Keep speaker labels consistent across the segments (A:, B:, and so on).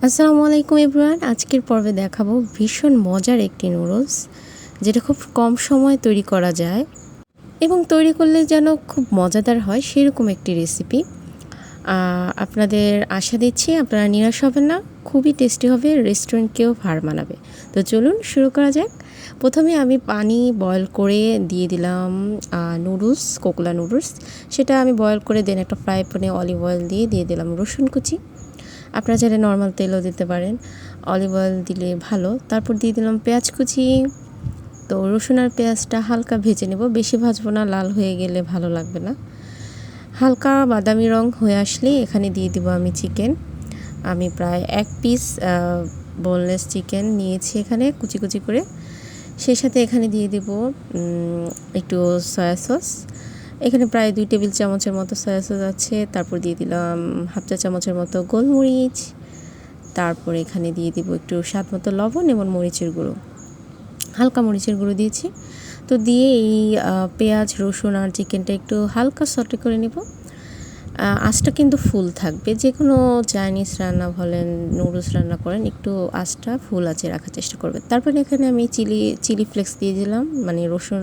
A: আসসালামু আলাইকুম এভরিওয়ান। আজকের পর্বে দেখাবো ভীষণ মজার একটি নুডলস, যেটা খুব কম সময়ে তৈরি করা যায় এবং তৈরি করলে যেন খুব মজাদার হয় সেরকম একটি রেসিপি। আপনাদের আশা দিচ্ছি আপনারা নিরাশ হবেন না, খুবই টেস্টি হবে, রেস্টুরেন্টকেও ভার মানাবে। তো চলুন শুরু করা যাক। প্রথমে আমি পানি বয়েল করে দিয়ে দিলাম নুডলস, কোকোলা নুডলস। সেটা আমি বয়েল করে দেন একটা ফ্রাই প্যানে অলিভ অয়েল দিয়ে দিলাম রসুন কুচি। আপনারা চাইলে নর্মাল তেলও দিতে পারেন, অলিভ অয়েল দিলে ভালো। তারপর দিয়ে দিলাম পেঁয়াজ কুচি। তো রসুন আর পেঁয়াজটা হালকা ভেজে নেব, বেশি ভাজবো না, লাল হয়ে গেলে ভালো লাগবে না। হালকা বাদামি রং হয়ে আসলে এখানে দিয়ে দিব আমি চিকেন। আমি প্রায় 1 পিস বোনলেস চিকেন নিয়েছি এখানে কুচি কুচি করে। সেই সাথে এখানে দিয়ে দিব একটু সয়া সস। এখানে প্রায় 2 টেবিল চামচের মতো সয়া সস আছে। তারপর দিয়ে দিলাম হাফ চা চামচের মতো গোলমরিচ। তারপর এখানে দিয়ে দিব একটু স্বাদ মতো লবণ এবং মরিচের গুঁড়ো, হালকা মরিচের গুঁড়ো দিয়েছি। তো দিয়ে এই পেঁয়াজ রসুন আর চিকেনটা একটু হালকা সটে করে নেব। আঁচটা কিন্তু ফুল থাকবে, যে কোনো চাইনিজ রান্না বলেন নুডলস রান্না করেন একটু আঁচটা ফুল আছে রাখার চেষ্টা করবেন। তারপর এখানে আমি চিলি ফ্লেক্স দিয়ে দিলাম, মানে রসুন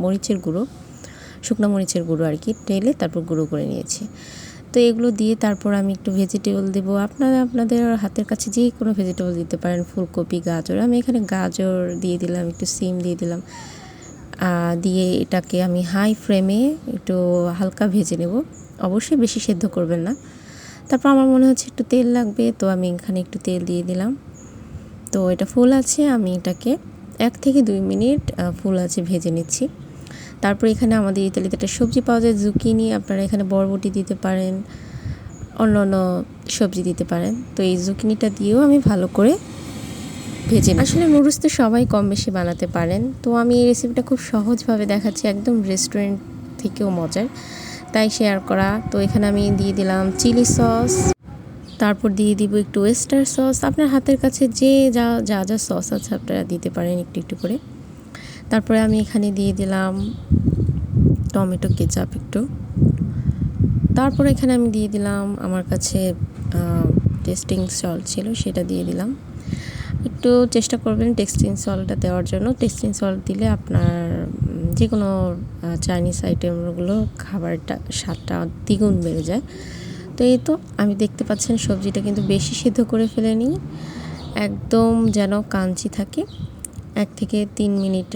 A: মরিচের গুঁড়ো, শুকনো মরিচের গুঁড়ো আর কি, টেলে তারপর গুঁড়ো করে নিয়েছি। তো এগুলো দিয়ে তারপর আমি একটু ভেজিটেবল দেবো। আপনারা আপনাদের হাতের কাছে যে কোনো ভেজিটেবল দিতে পারেন, ফুলকপি গাজর। আমি এখানে গাজর দিয়ে দিলাম, একটু সিম দিয়ে দিলাম। দিয়ে এটাকে আমি হাই ফ্লেমে একটু হালকা ভেজে নেব, অবশ্যই বেশি সেদ্ধ করবেন না। তারপর আমার মনে হচ্ছে একটু তেল লাগবে, তো আমি এখানে একটু তেল দিয়ে দিলাম। তো এটা ফুল আছে, আমি এটাকে 1 থেকে 2 মিনিট ফুল আছে ভেজে নিচ্ছি। তারপর এখানে আমাদের ইতালিতে একটা সবজি পাওয়া যায় জুকিনি, আপনারা এখানে বরবটি দিতে পারেন, অন্য অন্য সবজি দিতে পারেন। তো এই জুকিনিটা দিয়েও আমি ভালো করে ভেজে নিই। আসলে নুডলস তো সবাই কম বেশি বানাতে পারেন, তো আমি এই রেসিপিটা খুব সহজভাবে দেখাচ্ছি, একদম রেস্টুরেন্ট থেকেও মজার, তাই শেয়ার করা। তো এখানে আমি দিয়ে দিলাম চিলি সস, তারপর দিয়ে দিব একটু ওয়েস্টার সস। আপনার হাতের কাছে যে যা যা যা সস আছে আপনারা দিতে পারেন একটু একটু করে। তারপরে আমি এখানে দিয়ে দিলাম টমেটো কেচাপ একটু। তারপর এখানে আমি দিয়ে দিলাম আমার কাছে টেস্টিং সল্ট ছিল, সেটা দিয়ে দিলাম। একটু চেষ্টা করবেন টেস্টিং সল্টটা দেওয়ার জন্য। টেস্টিং সল্ট দিলে আপনার যে কোনো চাইনিজ আইটেমগুলো খাবারটা স্বাদটা দ্বিগুণ বেড়ে যায়। তো এই তো আমি দেখতে পাচ্ছেন সবজিটা কিন্তু বেশি সিদ্ধ করে ফেলেনি, একদম যেন কাঞ্চি থাকে। 1 থেকে 3 মিনিট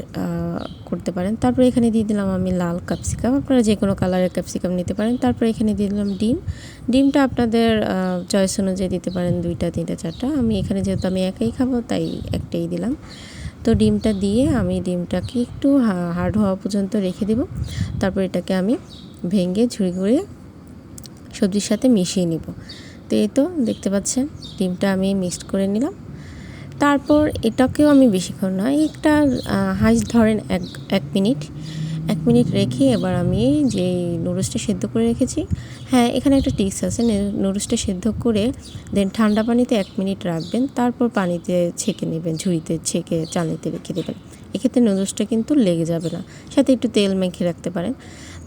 A: করতে পারেন। তারপর এখানে দিয়ে দিলাম আমি লাল ক্যাপসিকাম, আপনারা যে কোনো কালারের ক্যাপসিকাম নিতে পারেন। তারপর এখানে দিয়ে দিলাম ডিমটা আপনাদের চয়েস অনুযায়ী দিতে পারেন, 2টা 3টা 4টা। আমি এখানে যেহেতু আমি একাই খাবো তাই একটাই দিলাম। তো ডিমটা দিয়ে আমি ডিমটাকে একটু হার্ড হওয়া পর্যন্ত রেখে দেব। তারপর এটাকে আমি ভেঙে ঝুড়ি করে সবজির সাথে মিশিয়ে নিব। তো এই তো দেখতে পাচ্ছেন ডিমটা আমি মিক্সড করে নিলাম। তারপর এটাকেও আমি বেশিক্ষণ না, একটা হাইস্ট ধরেন 1 মিনিট রেখে এবার আমি যে নুডলসটা সেদ্ধ করে রেখেছি, হ্যাঁ এখানে একটা টিপস আছে, নুডলসটা সেদ্ধ করে দেন ঠান্ডা পানিতে 1 মিনিট রাখবেন, তারপর পানিতে ছেঁকে নেবেন, ঝুড়িতে ছেঁকে চালনিতে রেখে দেবেন। এক্ষেত্রে নুডলসটা কিন্তু লেগে যাবে না, সাথে একটু তেল মেখে রাখতে পারেন।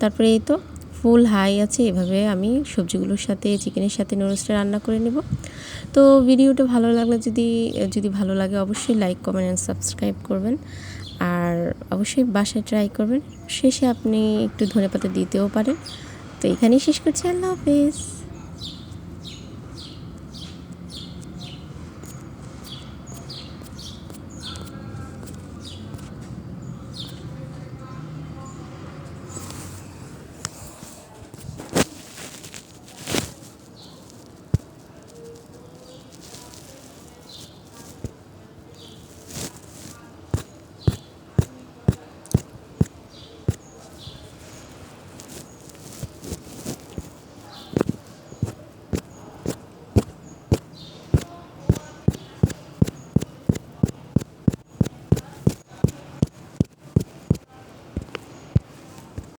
A: তারপরে এই তো ফুল হাই আছে, এভাবে আমি সবজিগুলোর সাথে চিকেনের সাথে নুডলসটা রান্না করে নেব। তো ভিডিওটা ভালো লাগলে যদি ভালো লাগে অবশ্যই লাইক কমেন্ট অ্যান্ড সাবস্ক্রাইব করবেন, আর অবশ্যই বাসায় ট্রাই করবেন। শেষে আপনি একটু ধনেপাতা দিতেও পারেন। তো এখানেই শেষ করছি, আল্লাহ হাফেজ।